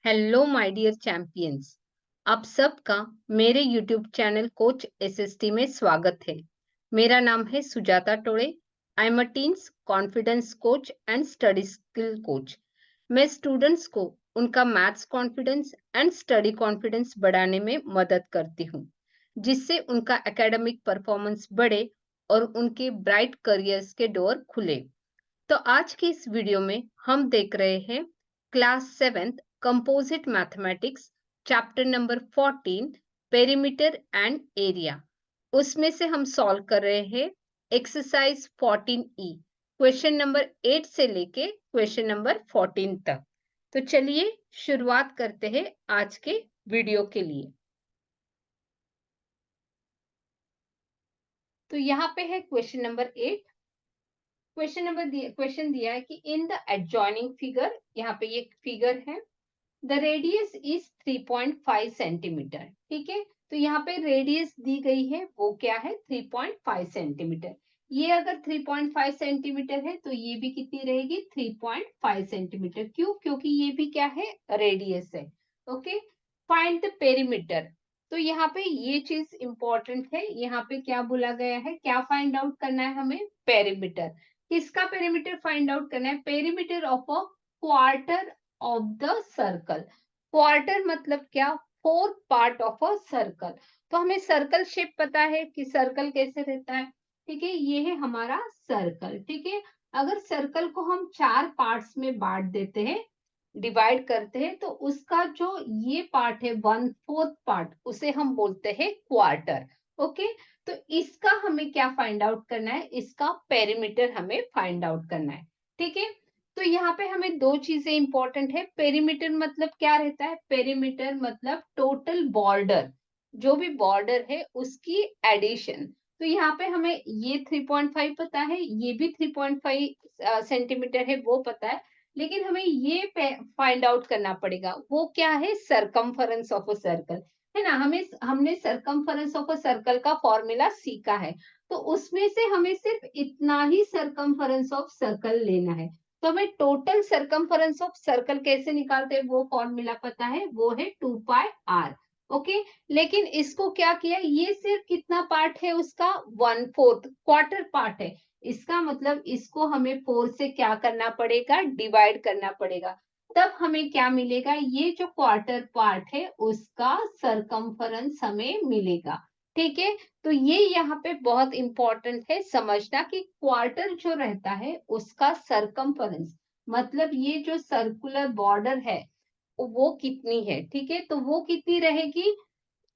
Hello my dear champions. आप सबका मेरे यूट्यूब चैनल कोच एसएसटी में स्वागत है। मेरा नाम है Sujata Tode. I am a teens confidence coach and study skill coach. मैं स्टूडेंट्स को उनका maths confidence and study confidence बढ़ाने में मदद करती हूँ, जिससे उनका एकेडमिक परफॉर्मेंस बढ़े और उनके ब्राइट करियर्स के डोर खुले। तो आज की इस वीडियो में हम देख रहे हैं class 7th composite mathematics chapter number 14 perimeter and area. उसमें से हम सॉल्व कर रहे हैं एक्सरसाइज 14E, क्वेश्चन नंबर 8 से लेके क्वेश्चन नंबर 14 तक। तो चलिए शुरुआत करते हैं आज के वीडियो के लिए। तो यहाँ पे है क्वेश्चन नंबर 8। क्वेश्चन दिया है कि इन द एडजॉइनिंग फिगर, यहाँ पे ये फिगर है, द रेडियस इज 3.5 सेंटीमीटर। ठीक है, तो यहाँ पे रेडियस दी गई है वो क्या है 3.5 सेंटीमीटर। ये अगर 3.5 सेंटीमीटर है तो ये भी कितनी रहेगी 3.5 सेंटीमीटर। क्यों? क्योंकि ये भी क्या है रेडियस है। Okay, find the perimeter. तो यहाँ पे ये चीज इंपॉर्टेंट है, यहाँ पे क्या बोला गया है, क्या फाइंड आउट करना है हमें, पेरीमीटर। किसका पेरीमीटर फाइंड आउट करना है? Perimeter of a quarter of the circle. Quarter मतलब क्या? Fourth part of a circle. तो हमें सर्कल शेप पता है कि सर्कल कैसे रहता है। ठीक है, ये है हमारा सर्कल। ठीक है, अगर सर्कल को हम 4 पार्ट्स में बांट देते हैं, डिवाइड करते हैं, तो उसका जो ये पार्ट है 1/4 पार्ट, उसे हम बोलते हैं क्वार्टर। ओके, तो इसका हमें क्या फाइंड आउट करना है, इसका पेरीमीटर हमें फाइंड आउट करना है। ठीक है, तो यहाँ पे हमें दो चीजें इंपॉर्टेंट है। पेरीमीटर मतलब क्या रहता है? पेरीमीटर मतलब टोटल बॉर्डर, जो भी बॉर्डर है उसकी एडिशन। तो यहाँ पे हमें ये 3.5 पता है, ये भी 3.5 सेंटीमीटर है वो पता है, लेकिन हमें ये फाइंड आउट करना पड़ेगा वो क्या है, सरकमफरेंस ऑफ अ सर्कल, है ना। हमने सरकमफरेंस ऑफ अ सर्कल का फॉर्मूला सीखा है, तो उसमें से हमें सिर्फ इतना ही सरकमफरेंस ऑफ सर्कल लेना है। तो हमें टोटल सरकमफरेंस ऑफ सर्कल कैसे निकालते हैं वो फॉर्मूला पता है, वो है 2πr। ओके, लेकिन इसको क्या किया, ये सिर्फ कितना पार्ट है उसका, 1/4 क्वार्टर पार्ट है। इसका मतलब इसको हमें 4 से क्या करना पड़ेगा, डिवाइड करना पड़ेगा। तब हमें क्या मिलेगा, ये जो क्वार्टर पार्ट है उसका सरकमफरेंस हमें मिलेगा। ठीक है, तो ये यहाँ पे बहुत इंपॉर्टेंट है समझना कि क्वार्टर जो रहता है उसका सरकमफरेंस मतलब ये जो सर्कुलर बॉर्डर है वो कितनी है। ठीक है, तो वो कितनी रहेगी,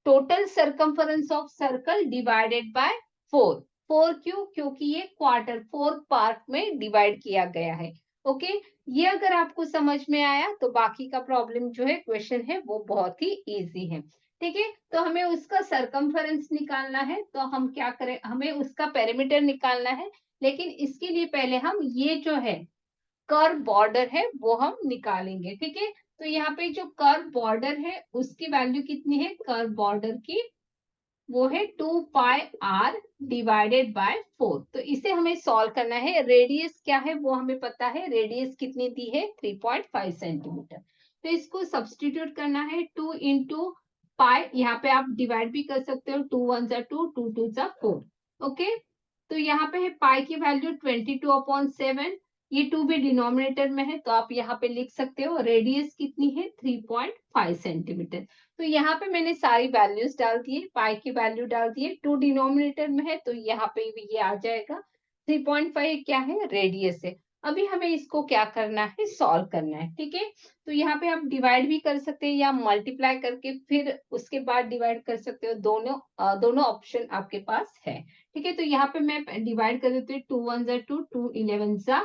total circumference of circle divided by 4। 4 क्यों? क्योंकि ये क्वार्टर 4 पार्ट में डिवाइड किया गया है। ओके, ये अगर आपको समझ में आया तो बाकी का प्रॉब्लम जो है, क्वेश्चन है, वो बहुत ही इजी है। ठीक है, तो हमें उसका सरकमफरेंस निकालना है, तो हम क्या करें, हमें उसका पेरीमीटर निकालना है, लेकिन इसके लिए पहले हम ये जो है कर्व बॉर्डर है वो हम निकालेंगे। ठीक है, तो यहाँ पे जो कर्व बॉर्डर है उसकी वैल्यू कितनी है, कर्व बॉर्डर की वो है 2πr डिवाइडेड बाय 4। तो इसे हमें सॉल्व करना है। रेडियस क्या है वो हमें पता है, रेडियस कितनी दी है 3.5 सेंटीमीटर। तो इसको सब्सटीट्यूट करना है, 2 इंटू पाई, यहाँ पे आप डिवाइड भी कर सकते हो, 2 1 जा 2, 2 2 जा 4। ओके, तो यहाँ पे है पाई की वैल्यू 22/7। ये 2 भी डिनोमिनेटर में है तो आप यहाँ पे लिख सकते हो। रेडियस कितनी है 3.5 सेंटीमीटर। तो यहाँ पे मैंने सारी वैल्यूज डाल दिए, पाई की वैल्यू डाल दिए, 2 डिनोमिनेटर में है तो यहाँ पे भी ये आ जाएगा। 3.5 क्या है, रेडियस है। अभी हमें इसको क्या करना है, सॉल्व करना है। ठीक है, तो यहाँ पे आप डिवाइड भी कर सकते हैं या मल्टीप्लाई करके फिर उसके बाद डिवाइड कर सकते हो, दोनों ऑप्शन आपके पास है। ठीक है, तो यहाँ पे मैं डिवाइड कर देती हूँ, 2 1 जा 2, 2 11 जा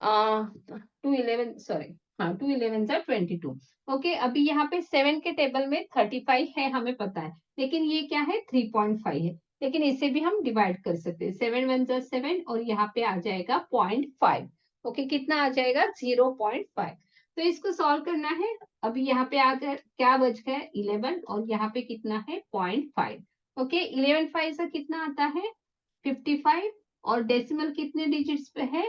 2 11, सॉरी, हाँ 2 11 जा 22। ओके, अभी यहाँ पे 7 के टेबल में 35 है हमें पता है, लेकिन ये क्या है 3.5 है, लेकिन इसे भी हम डिवाइड कर सकते हैं। 7 1 जा 7 और यहाँ पे आ जाएगा 0.5। ओके, कितना आ जाएगा 0.5। तो इसको सॉल्व करना है। अभी यहाँ पे आ गया, क्या बच गया 11 और यहाँ पे कितना है 0.5। ओके, 11 5 से कितना आता है 55 और डेसिमल कितने डिजिट्स पे है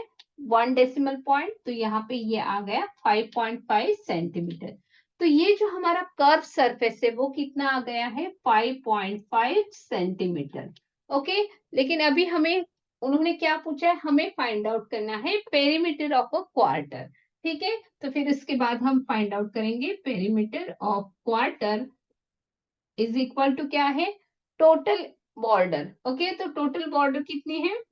1 डेसिमल पॉइंट, तो यहाँ पे ये आ गया 5.5 सेंटीमीटर। तो ये जो हमारा कर्व सरफेस है वो कितना आ गया है 5.5 सेंटीमीटर। ओके, लेकिन अभी हमें उन्होंने क्या पूछा है, हमें फाइंड आउट करना है पेरीमीटर ऑफ अ क्वार्टर। ठीक है, तो फिर इसके बाद हम फाइंड आउट करेंगे perimeter of quarter is equal to क्या है, टोटल बॉर्डर। ओके, तो टोटल बॉर्डर कितनी है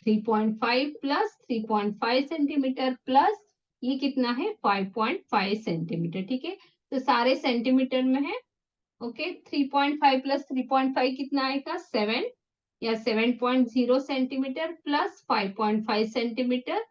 3.5 प्लस 3.5 सेंटीमीटर प्लस ये कितना है 5.5 सेंटीमीटर। ठीक है, तो सारे सेंटीमीटर में है। ओके, 3.5 प्लस 3.5 कितना आएगा 7 या 7.0 सेंटीमीटर प्लस 5.5 सेंटीमीटर।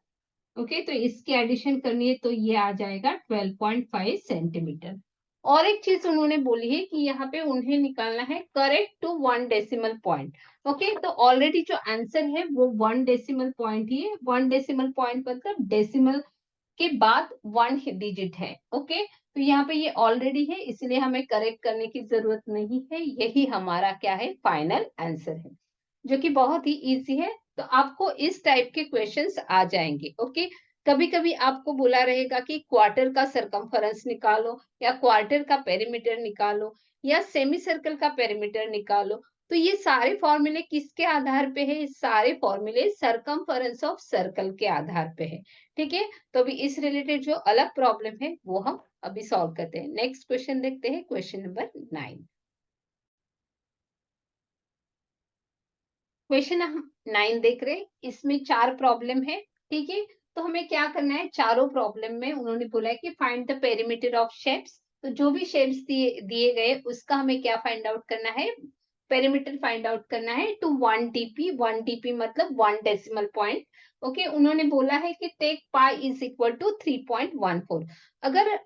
ओके, तो इसकी एडिशन करनी है तो ये आ जाएगा 12.5 सेंटीमीटर। और एक चीज उन्होंने बोली है कि यहाँ पे उन्हें निकालना है correct to 1 decimal point. Okay, तो ऑलरेडी जो आंसर है वो 1 डेसिमल पॉइंट ही है। 1 डेसिमल पॉइंट मतलब डेसिमल के बाद 1 डिजिट है। ओके, तो यहाँ पे ये ऑलरेडी है, इसलिए हमें करेक्ट करने की जरूरत नहीं है। यही हमारा क्या है फाइनल आंसर है, जो कि बहुत ही इजी है। तो आपको इस टाइप के क्वेश्चंस आ जाएंगे। ओके, कभी कभी आपको बोला रहेगा कि क्वार्टर का सरकमफेरेंस निकालो या क्वार्टर का पेरीमीटर निकालो या सेमी सर्कल का पेरीमीटर निकालो। तो ये सारे फॉर्मूले किसके आधार पे है, सारे फॉर्मूले सरकमफेरेंस ऑफ सर्कल के आधार पे है। ठीक है, तो अभी इस रिलेटेड जो अलग प्रॉब्लम है वो हम अभी सॉल्व करते हैं। नेक्स्ट क्वेश्चन देखते हैं, क्वेश्चन नंबर 9। क्वेश्चन हम 9 देख रहे हैं, इसमें 4 प्रॉब्लम है। ठीक है, तो हमें क्या करना है, चारों प्रॉब्लम में उन्होंने बोला है कि find the perimeter of shapes. तो जो भी शेप्स दिए दिए गए उसका हमें क्या फाइंड आउट करना है, पेरीमीटर फाइंड आउट करना है टू 1 डीपी। 1 डीपी मतलब 1 डेसिमल पॉइंट। ओके, उन्होंने बोला है कि take pi is equal to 3.14। अगर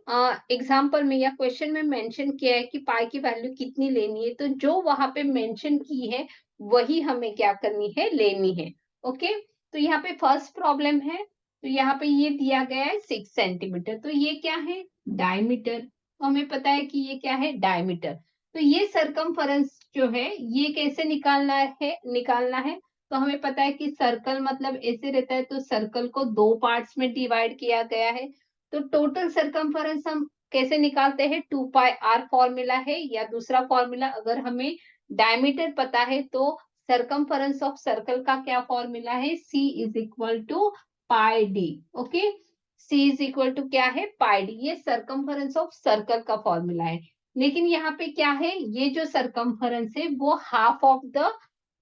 एग्जाम्पल में या क्वेश्चन में मेंशन किया है कि पाई की वैल्यू कितनी लेनी है, तो जो वहां पे मेंशन की है वही हमें क्या करनी है, लेनी है। ओके, तो यहाँ पे फर्स्ट प्रॉब्लम है, तो यहाँ पे ये दिया गया है 6 सेंटीमीटर। तो ये क्या है, डायमीटर। तो हमें पता है कि ये क्या है, डायमीटर। तो ये सरकमफेरेंस जो है ये कैसे निकालना है। तो हमें पता है कि सर्कल मतलब ऐसे रहता है, तो सर्कल को 2 पार्ट्स में डिवाइड किया गया है। तो टोटल सरकमफेरेंस हम कैसे निकालते हैं, 2 पाई आर फॉर्मूला है, या दूसरा फॉर्मूला अगर हमें डायमीटर पता है तो सरकमफेरेंस ऑफ सर्कल का क्या फॉर्मूला है, C is equal to pi D. Okay, C is equal to क्या है, पाई डी। ये सरकमफेरेंस ऑफ सर्कल का फॉर्मूला है। लेकिन यहाँ पे क्या है, ये जो सरकमफेरेंस है वो half of the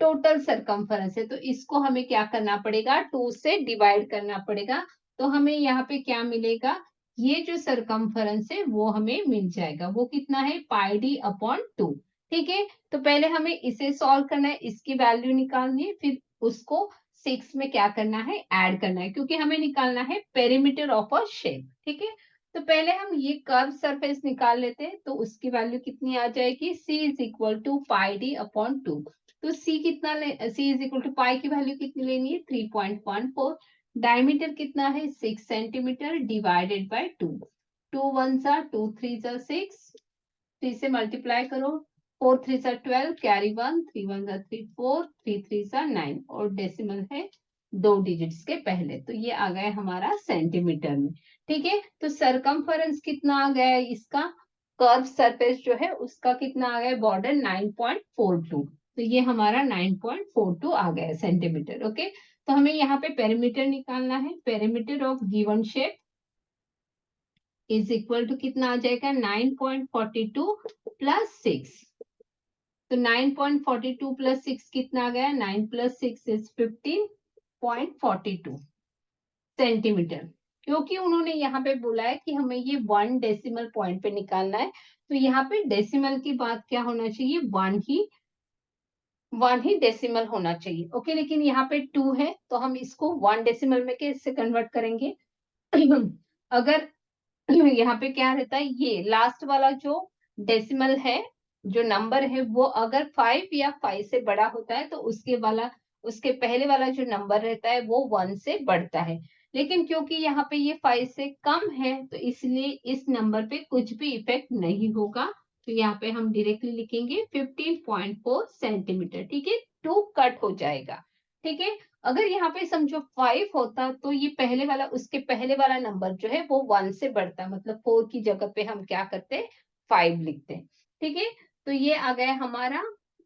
total circumference है, तो इसको हमें क्या करना पड़ेगा, 2 से डिवाइड करना पड़ेगा। तो हमें यहाँ पे क्या मिलेगा, ये जो सरकमफेरेंस है वो हमें मिल जाएगा, वो कितना है पाई डी अपॉन 2। ठीक है, तो पहले हमें इसे सॉल्व करना है, इसकी वैल्यू निकालनी है, फिर उसको 6 में क्या करना है, ऐड करना है, क्योंकि हमें निकालना है पेरीमीटर ऑफ अ शेप। ठीक है, तो पहले हम ये कर्व सरफेस निकाल लेते हैं, तो उसकी वैल्यू कितनी आ जाएगी, c is equal to pi d upon 2। तो c कितना c is equal to pi की वैल्यू कितनी लेनी है 3.14। डायमीटर कितना है 6 सेंटीमीटर डिवाइडेड बाय 2। 2 1 जा 2 3 जा 6, 3 से मल्टीप्लाई करो, 4 3 सा 12, कैरी 1, 3 1 सा 3 4, 3 3 सा 9, और डेसिमल है 2 डिजिट्स के पहले, तो ये आ गया हमारा सेंटीमीटर में। ठीक है, तो सरकमफेरेंस कितना आ गया है इसका, कर्व सरफेस जो है उसका कितना आ गया, बॉर्डर 9.42। तो ये हमारा 9.42 आ गया है सेंटीमीटर। ओके, तो हमें यहाँ पे पेरीमीटर निकालना है, perimeter of given shape is equal to कितना आ जाएगा 9.42 प्लस 6। तो 9.42 प्लस 6 कितना आ गया, 9 प्लस 6 इज 15.42 सेंटीमीटर। क्योंकि उन्होंने यहाँ पे बोला है कि हमें ये 1 डेसिमल पॉइंट पे निकालना है, तो यहाँ पे डेसिमल की बात क्या होना चाहिए, 1 ही डेसिमल होना चाहिए। ओके, लेकिन यहाँ पे 2 है, तो हम इसको 1 डेसिमल में कैसे कन्वर्ट करेंगे अगर यहाँ पे क्या रहता है, ये लास्ट वाला जो डेसिमल है, जो नंबर है वो अगर 5 या 5 से बड़ा होता है तो उसके पहले वाला जो नंबर रहता है वो 1 से बढ़ता है। लेकिन क्योंकि यहाँ पे ये 5 से कम है तो इसलिए इस नंबर पे कुछ भी इफेक्ट नहीं होगा। तो यहाँ पे हम डायरेक्टली लिखेंगे 15.4 सेंटीमीटर। ठीक है, 2 कट हो जाएगा। ठीक है, अगर यहाँ पे समझो 5 होता तो ये पहले वाला, उसके पहले वाला नंबर जो है वो 1 से बढ़ता, मतलब 4 की जगह पे हम क्या करते, 5 लिखते। ठीक है, तो ये आ गया हमारा,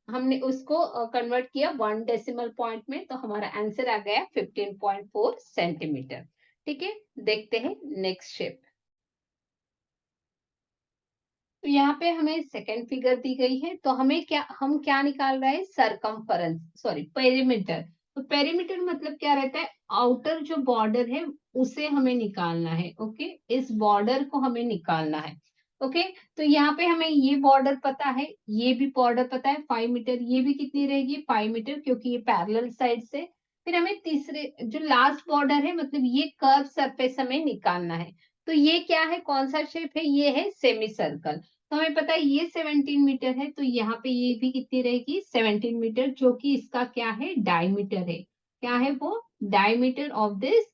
हमने उसको कन्वर्ट किया 1 डेसिमल पॉइंट में, तो हमारा आंसर आ गया 15.4 सेंटीमीटर। ठीक है, देखते हैं नेक्स्ट शेप। तो यहाँ पे हमें सेकेंड फिगर दी गई है, तो हम क्या निकाल रहे हैं, सरकमफरेंस, सॉरी पेरीमीटर। तो पेरीमीटर मतलब क्या रहता है, आउटर जो बॉर्डर है उसे हमें निकालना है। ओके, इस बॉर्डर को हमें निकालना है। ओके, तो यहाँ पे हमें ये बॉर्डर पता है, ये भी बॉर्डर पता है 5 मीटर, ये भी कितनी रहेगी 5 मीटर, क्योंकि ये पैरेलल साइड से। फिर हमें तीसरे जो लास्ट बॉर्डर है, मतलब ये कर्व सरफेस हमें निकालना है। तो ये क्या है, कौन सा शेप है, ये है सेमी सर्कल। तो हमें पता है ये 17 मीटर है, तो यहाँ पे ये भी कितनी रहेगी 17 मीटर, जो कि इसका क्या है, डायमीटर है। क्या है वो, diameter of this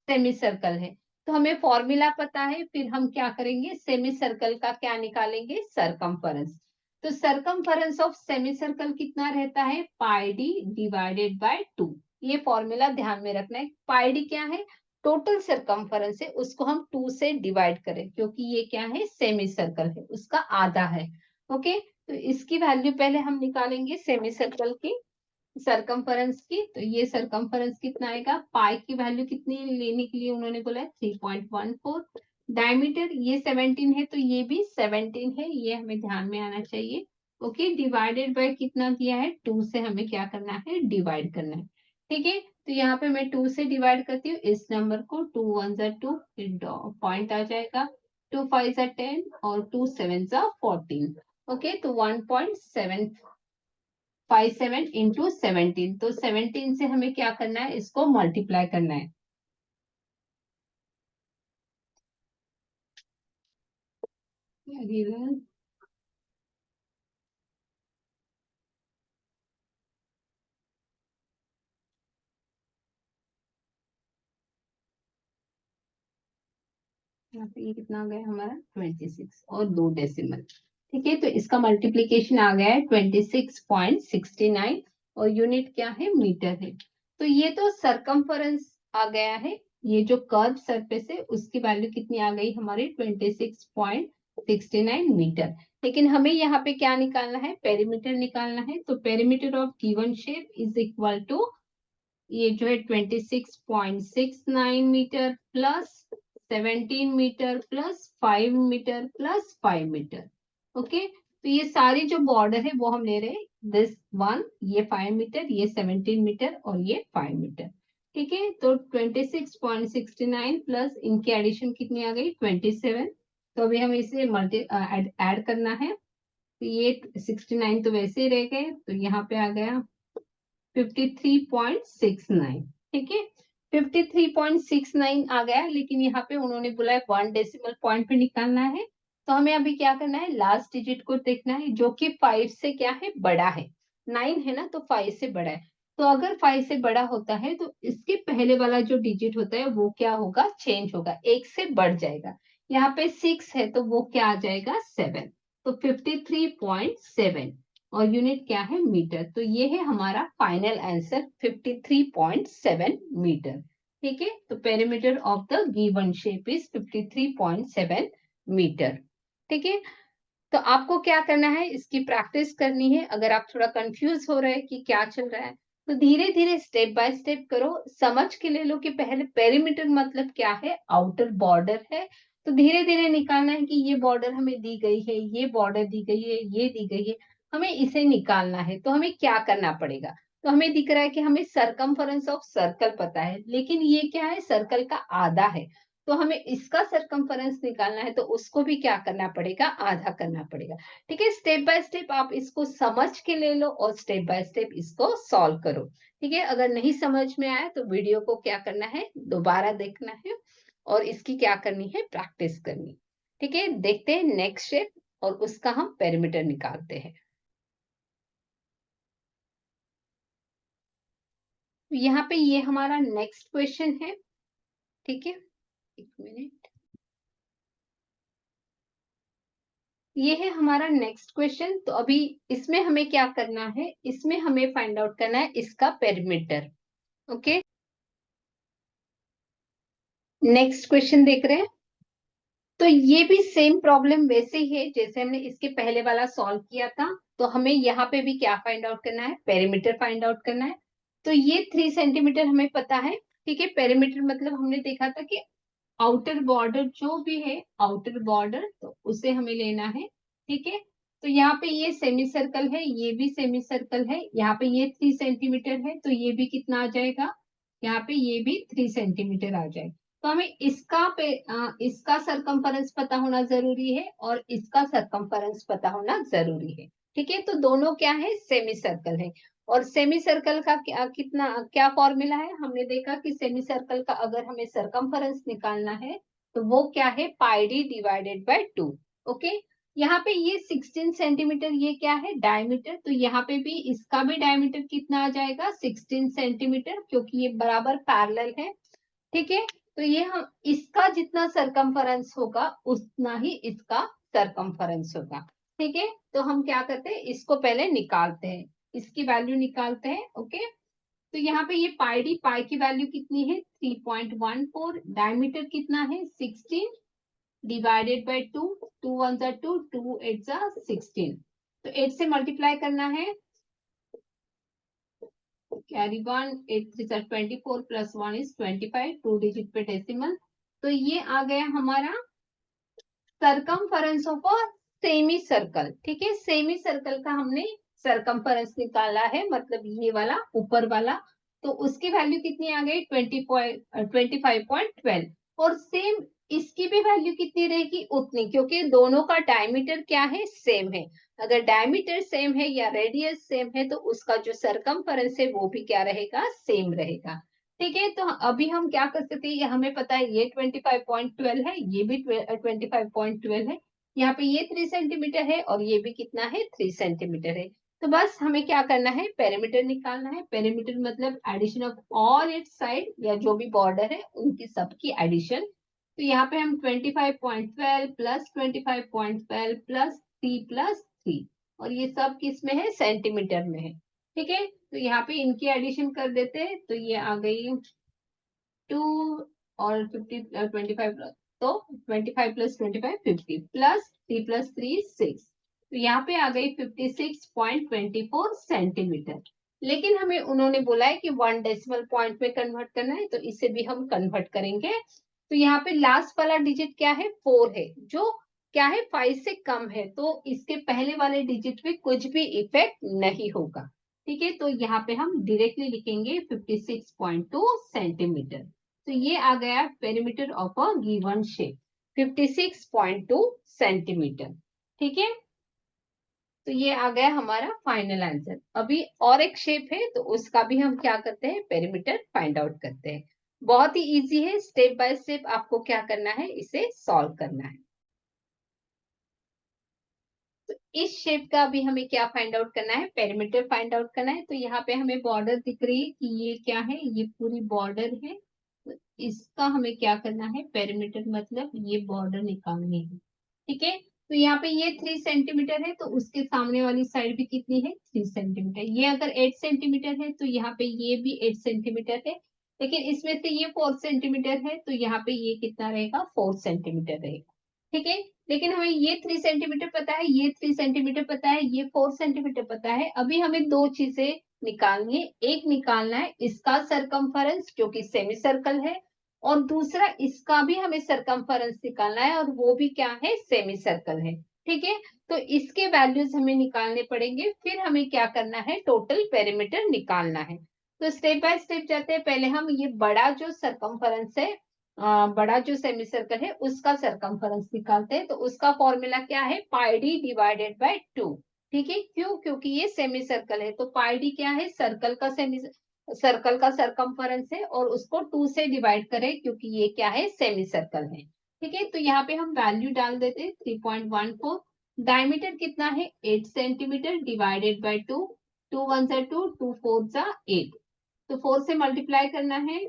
semi circle है। तो हमें फॉर्मूला पता है, फिर हम क्या करेंगे, सेमी सर्कल का क्या निकालेंगे, सरकमफरेंस। तो सरकमफरेंस ऑफ सेमी सर्कल कितना रहता है, पाई डी डिवाइडेड बाय 2। ये फॉर्मूला ध्यान में रखना है। पाई डी क्या है, टोटल सरकमफरेंस है, उसको हम 2 से डिवाइड करें, क्योंकि ये क्या है, सेमी सर्कल है, उसका आधा है। ओके, तो इसकी वैल्यू पहले हम निकालेंगे सेमी सर्कल की, सरकमफरेंस की। तो ये सरकमफरेंस कितना आएगा, पाई की वैल्यू कितनी लेने के लिए उन्होंने बोला है 3.14। डायमीटर ये 17 है, तो ये भी 17 है, ये हमें ध्यान में आना चाहिए। ओके, डिवाइडेड बाय कितना दिया है, 2 से हमें क्या करना है, डिवाइड करना है। ठीक है, तो यहाँ पे मैं 2 से डिवाइड करती हूँ इस नंबर को, 2 1 जा 2, पॉइंट आ जाएगा, 2 5 जा 10 और 2 7 जा 14। ओके, तो 1.757 इंटू 17, तो 17 से हमें क्या करना है, इसको मल्टीप्लाई करना है। यहाँ पे ये कितना आ गया हमारा 26 और 2 डेसिमल। ठीक है, तो इसका मल्टीप्लीकेशन आ गया है 26.69, और यूनिट क्या है, मीटर है। तो ये तो सरकमफरेंस आ गया है, ये जो कर्व सरफेस है उसकी वैल्यू कितनी आ गई हमारी 26.69 मीटर। लेकिन हमें यहाँ पे क्या निकालना है, पेरीमीटर निकालना है। तो perimeter of given shape is equal to, ये जो है 26.69 metre plus 17 metre plus 5 metre plus 5 metre. Okay, तो ये सारी जो बॉर्डर है वो हम ले रहे हैं, दिस वन, ये 5 मीटर, ये 17 मीटर और ये 5 मीटर। ठीक है, तो 26.69 प्लस इनकी एडिशन कितनी आ गई 27। तो अभी हमें इसे मल्टी ऐड करना है। तो ये 69 तो वैसे ही रह गए, तो यहाँ पे आ गया 53.69। ठीक है, 53.69 आ गया, लेकिन यहाँ पे उन्होंने बोला है 1 डेसिमल पॉइंट पे निकालना है। तो हमें अभी क्या करना है, लास्ट डिजिट को देखना है, जो कि 5 से क्या है, बड़ा है। 9 है ना, तो 5 से बड़ा है। तो अगर 5 से बड़ा होता है तो इसके पहले वाला जो डिजिट होता है वो क्या होगा, चेंज होगा, एक से बढ़ जाएगा। यहाँ पे 6 है, तो वो क्या आ जाएगा 7। तो 53.7, और यूनिट क्या है, मीटर। तो ये है हमारा फाइनल आंसर 53.7 मीटर। ठीक है, तो perimeter of the given shape is 53.7 metre. ठीक है, तो आपको क्या करना है, इसकी प्रैक्टिस करनी है। अगर आप थोड़ा कंफ्यूज हो रहे हैं कि क्या चल रहा है, तो धीरे धीरे स्टेप बाय स्टेप करो, समझ के ले लो कि पहले पेरीमीटर मतलब क्या है, आउटर बॉर्डर है। तो धीरे धीरे निकालना है कि ये बॉर्डर हमें दी गई है, ये बॉर्डर दी गई है, ये दी गई है, हमें इसे निकालना है। तो हमें क्या करना पड़ेगा, तो हमें दिख रहा है कि हमें सरकमफरेंस ऑफ सर्कल पता है, लेकिन ये क्या है, सर्कल का आधा है। तो हमें इसका सरकमफरेंस निकालना है, तो उसको भी क्या करना पड़ेगा, आधा करना पड़ेगा। ठीक है, स्टेप बाय स्टेप आप इसको समझ के ले लो और स्टेप बाय स्टेप इसको सॉल्व करो। ठीक है, अगर नहीं समझ में आया तो वीडियो को क्या करना है, दोबारा देखना है और इसकी क्या करनी है, प्रैक्टिस करनी। ठीक है, देखते हैं नेक्स्ट स्टेप, और उसका हम पेरीमीटर निकालते हैं। तो यहाँ पे ये हमारा नेक्स्ट क्वेश्चन है। ठीक है, एक मिनट, ये है हमारा नेक्स्ट क्वेश्चन। तो अभी इसमें हमें क्या करना है, इसमें हमें फाइंड आउट करना है इसका पेरीमीटर। ओके, नेक्स्ट क्वेश्चन देख रहे हैं। तो ये भी सेम प्रॉब्लम वैसे ही है जैसे हमने इसके पहले वाला सॉल्व किया था। तो हमें यहाँ पे भी क्या फाइंड आउट करना है, पेरीमीटर फाइंड आउट करना है। तो ये 3 सेंटीमीटर हमें पता है, ठीक है। पेरीमीटर मतलब हमने देखा था कि आउटर बॉर्डर जो भी है, आउटर बॉर्डर, तो उसे हमें लेना है, ठीक है। तो यहाँ पे ये सेमी सर्कल है, ये भी सेमी सर्कल है, यहाँ पे ये 3 सेंटीमीटर है, तो ये भी कितना आ जाएगा, यहाँ पे ये भी 3 सेंटीमीटर आ जाएगा। तो हमें इसका सरकमफेरेंस पता होना जरूरी है और इसका सरकमफेरेंस पता होना जरूरी है, ठीक है। तो दोनों क्या है, सेमी सर्कल है। और सेमी सर्कल का क्या फॉर्मूला है, हमने देखा कि सेमी सर्कल का अगर हमें सरकमफेरेंस निकालना है तो वो क्या है, pi d divided by 2। Okay, यहाँ पे ये 16 सेंटीमीटर, ये क्या है, डायमीटर। तो यहाँ पे भी इसका भी डायमीटर कितना आ जाएगा, 16 सेंटीमीटर, क्योंकि ये बराबर पैरेलल है, ठीक है। तो ये हम इसका जितना सरकमफेरेंस होगा उतना ही इसका सरकमफेरेंस होगा, ठीक है। तो हम क्या करते हैं, इसको पहले निकालते हैं, इसकी वैल्यू निकालते हैं। ओके, तो यहाँ पे ये पाई डी, पाई की वैल्यू कितनी है, 3.14, डायमीटर कितना है 16, डिवाइडेड बाय 2, 2 1 जा 2, 2 8 जा 16। तो 8 से मल्टीप्लाई करना है, कैरी 1, 8 3 जा 24 प्लस 1 इज 25, 2 डिजिट पे डेसिमल। तो ये आ गया हमारा circumference of a semi circle, ठीक है। सेमी सर्कल का हमने सरकमफेरेंस निकाला है, मतलब ये वाला ऊपर वाला। तो उसकी वैल्यू कितनी आ गई, 25.12। और सेम इसकी भी वैल्यू कितनी रहेगी, उतनी, क्योंकि दोनों का डायमीटर क्या है, सेम है। अगर डायमीटर सेम है या रेडियस सेम है तो उसका जो सरकमफेरेंस है वो भी क्या रहेगा, सेम रहेगा, ठीक है। तो अभी हम क्या कर सकते हैं, हमें पता है ये 25.12 है, ये भी 25.12 है। यहाँ पे ये 3 सेंटीमीटर है और ये भी कितना है, 3 सेंटीमीटर है। तो बस हमें क्या करना है, पेरीमीटर निकालना है। पेरीमीटर मतलब addition of all its side, या जो भी बॉर्डर है उनकी सबकी एडिशन। तो यहाँ पे हम 25.12 प्लस 25.12 प्लस 3 और ये सब किस में है, सेंटीमीटर में है, ठीक है। तो यहाँ पे इनकी एडिशन कर देते हैं, तो ये आ गई 2 और 25, तो 25 प्लस 25 50 प्लस 3 प्लस 3 6। तो यहाँ पे आ गई 56.24 सेंटीमीटर। लेकिन हमें उन्होंने बोला है कि 1 डेसिमल पॉइंट में कन्वर्ट करना है, तो इसे भी हम कन्वर्ट करेंगे। तो यहाँ पे लास्ट वाला डिजिट क्या है, 4 है, जो क्या है 5 से कम है, तो इसके पहले वाले डिजिट पे कुछ भी इफेक्ट नहीं होगा, ठीक है। तो यहाँ पे हम डायरेक्टली लिखेंगे 56.2 सेंटीमीटर। तो ये आ गया perimeter of a given shape, 56.2 centimetre, ठीक है। तो ये आ गया हमारा फाइनल आंसर। अभी और एक शेप है तो उसका भी हम क्या करते हैं, पेरीमीटर फाइंड आउट करते हैं। बहुत ही इजी है, स्टेप बाय स्टेप आपको क्या करना है, इसे सॉल्व करना है। तो इस शेप का भी हमें क्या फाइंड आउट करना है, पेरीमीटर फाइंड आउट करना है। तो यहाँ पे हमें बॉर्डर दिख रही है कि ये क्या है, ये पूरी बॉर्डर है। तो इसका हमें क्या करना है, पेरीमीटर मतलब ये बॉर्डर निकालनी है, ठीक है। तो यहाँ पे ये 3 सेंटीमीटर है, तो उसके सामने वाली साइड भी कितनी है, 3 सेंटीमीटर। ये अगर 8 सेंटीमीटर है तो यहाँ पे ये भी 8 सेंटीमीटर है। लेकिन इसमें से ये 4 सेंटीमीटर है, तो यहाँ पे ये कितना रहेगा, 4 सेंटीमीटर रहेगा, ठीक है। लेकिन हमें ये 3 सेंटीमीटर पता है, ये 3 सेंटीमीटर पता है, ये 4 सेंटीमीटर पता है। अभी हमें दो चीजें निकालनी है, एक निकालना है इसका सरकमफेरेंस जो कि सेमी सर्कल है, और दूसरा इसका भी हमें सरकमफेरेंस निकालना है और वो भी क्या है, सेमी सर्कल है, ठीक है। तो इसके वैल्यूज हमें निकालने पड़ेंगे, फिर हमें क्या करना है, टोटल पेरीमीटर निकालना है। तो स्टेप बाय स्टेप जाते हैं। पहले हम ये बड़ा जो सरकमफेरेंस है, बड़ा जो सेमी सर्कल है उसका सरकमफेरेंस निकालते हैं। तो उसका फॉर्मूला क्या है, पाई डी डिवाइडेड बाय 2, ठीक है। क्यों, क्योंकि ये सेमी सर्कल है, तो पाई डी क्या है, सर्कल का सरकमफेरेंस है, और उसको 2 से डिवाइड करें क्योंकि ये क्या है, सेमी सर्कल है, ठीक है। तो यहाँ पे हम वैल्यू डाल देते हैं 3.14। डायमीटर कितना है, 8 सेंटीमीटर, डिवाइडेड बाय 2, 2 1 जा 2, 2 4 जा 8। तो 4 से मल्टीप्लाई करना है,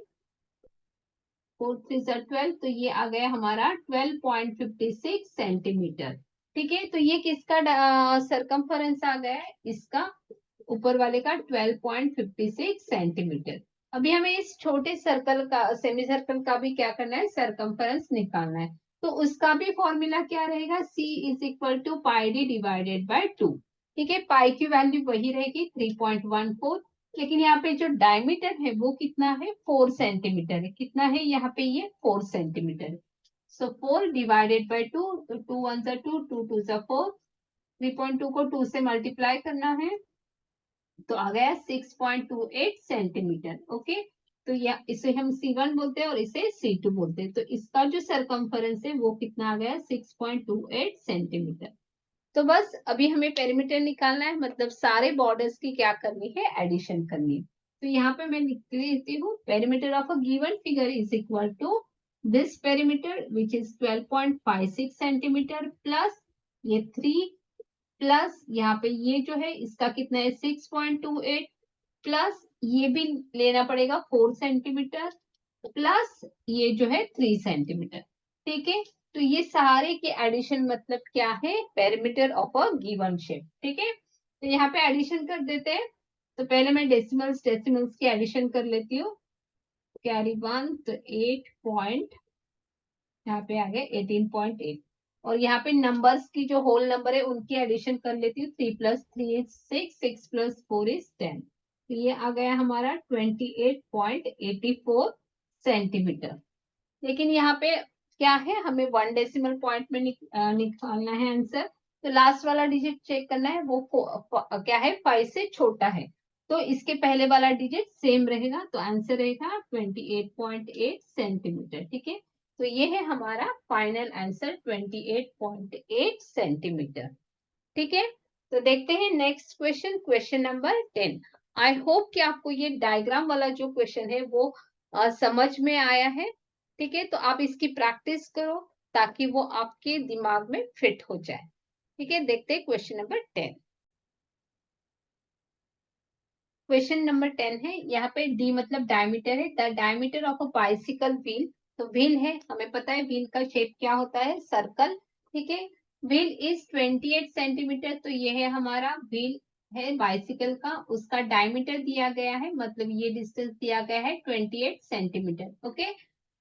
4 3 जा 12, तो ये आ गया हमारा 12.56 सेंटीमीटर, ठीक है। तो ये किसका सरकमफेरेंस आ गया है, इसका ऊपर वाले का 12.56 सेंटीमीटर। अभी हमें इस छोटे सर्कल का, सेमी सर्कल का भी क्या करना है, सरकमफेरेंस निकालना है। तो उसका भी फॉर्मूला क्या रहेगा, c is equal to pi d divided by 2। ठीक है, पाई की वैल्यू वही रहेगी 3.14, लेकिन यहाँ पे जो डायमीटर है वो कितना है, 4 सेंटीमीटर है। कितना है यहाँ पे, ये 4 सेंटीमीटर है। सो 4 डिवाइडेड बाय 2, तो 2 1 जा 2, 2 2 जा 4, 3.2 को 2 से मल्टीप्लाई करना है तो आ गया 6.28 सेंटीमीटर। ओके, तो या इसे हम C1 बोलते हैं और इसे C2 बोलते हैं। तो इसका जो सरकमफेरेंस है वो कितना आ गया, 6.28 सेंटीमीटर। तो बस अभी हमें पेरीमीटर निकालना है, मतलब सारे बॉर्डर्स की क्या करनी है, एडिशन करनी है। तो यहाँ पे मैं लिख देती हूँ, perimeter of a given figure is equal to this perimeter which is 12.56 centimetre plus ये 3 प्लस यहाँ पे ये जो है इसका कितना है 6.28 प्लस ये भी लेना पड़ेगा 4 सेंटीमीटर प्लस ये जो है 3 सेंटीमीटर। ठीक है, तो ये सारे के एडिशन मतलब क्या है, perimeter of a given shape. ठीक है, तो यहाँ पे एडिशन कर देते हैं। तो पहले मैं डेसिमल्स की एडिशन कर लेती हूँ। कैरी 1 तो 8 पॉइंट, यहाँ पे आ गया 18.8। और यहाँ पे नंबर्स की जो होल नंबर है उनकी एडिशन कर लेती हूँ। 3 प्लस 3 इज 6, 6 प्लस 4 इज 10। तो ये आ गया हमारा 28.84 सेंटीमीटर। लेकिन यहाँ पे क्या है, हमें 1 डेसिमल पॉइंट में निकालना है आंसर। तो लास्ट वाला डिजिट चेक करना है, वो क्या है, 5 से छोटा है। तो इसके पहले वाला डिजिट सेम रहेगा, तो आंसर रहेगा 28.8 सेंटीमीटर। ठीक है, तो ये है हमारा फाइनल आंसर 28.8 सेंटीमीटर। ठीक है, तो देखते हैं next question, question number 10। I hope कि आपको ये डायग्राम वाला जो क्वेश्चन है वो समझ में आया है। ठीक है, तो आप इसकी प्रैक्टिस करो ताकि वो आपके दिमाग में फिट हो जाए। ठीक है, देखते हैं क्वेश्चन नंबर 10। क्वेश्चन नंबर 10 है, यहाँ पे डी मतलब डायमीटर है, the diameter of a bicycle wheel. तो व्हील है, हमें पता है व्हील का शेप क्या होता है, सर्कल। ठीक है, व्हील इज 28 सेंटीमीटर। तो ये है हमारा व्हील है बाइसिकल का, उसका डायमीटर दिया गया है, मतलब ये डिस्टेंस दिया गया है 28 सेंटीमीटर। ओके,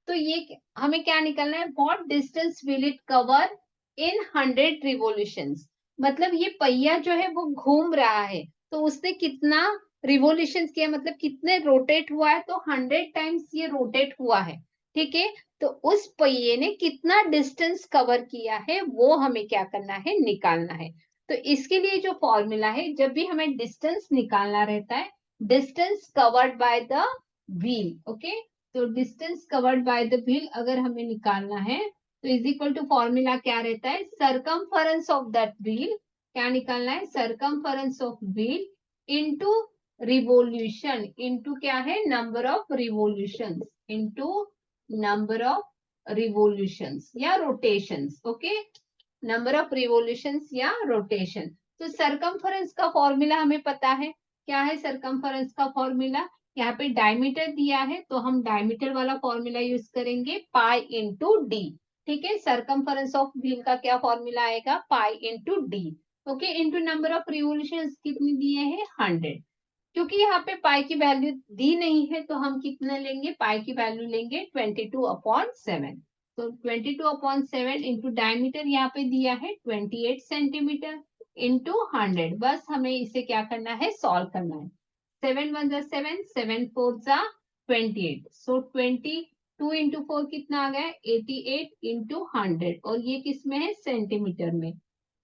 तो ये हमें क्या निकलना है, what distance will it cover in 100 revolutions. मतलब ये पहिया जो है वो घूम रहा है, तो उसने कितना रिवोल्यूशन किया, मतलब कितने रोटेट हुआ है, तो 100 टाइम्स ये रोटेट हुआ है। ठीक है, तो उस पहिए ने कितना डिस्टेंस कवर किया है वो हमें क्या करना है, निकालना है। तो इसके लिए जो फॉर्मूला है, जब भी हमें डिस्टेंस निकालना रहता है, distance covered by the wheel. Okay, तो distance covered by the wheel अगर हमें निकालना है तो इज इक्वल टू फॉर्मूला क्या रहता है, सरकमफेरेंस ऑफ दैट व्हील। क्या निकालना है, circumference of wheel into revolution, into क्या है, number of revolutions, into number of revolutions या rotations. Okay, number of revolutions या रोटेशन। तो सरकमफेरेंस का फॉर्मूला हमें पता है, क्या है सरकमफेरेंस का फॉर्मूला, यहाँ पे डायमीटर दिया है तो हम डायमीटर वाला फॉर्मूला यूज करेंगे, पाई इंटू डी। ठीक है, सरकमफेरेंस ऑफ व्हील का क्या फॉर्मूला आएगा, pi into D. Okay, into number of revolution कितनी दिए हैं, 100। क्योंकि यहाँ पे पाई की वैल्यू दी नहीं है तो हम कितना लेंगे, पाई की वैल्यू लेंगे 22/7। तो 22/7 इंटू डायमीटर यहाँ पे दिया है 28 सेंटीमीटर इंटू 100। बस हमें इसे क्या करना है, सॉल्व करना है। 7 1 जा 7, 7 4 जा 28। सो 22 इंटू 4 कितना आ गया, 88 इंटू 100। और ये किस में है, सेंटीमीटर में।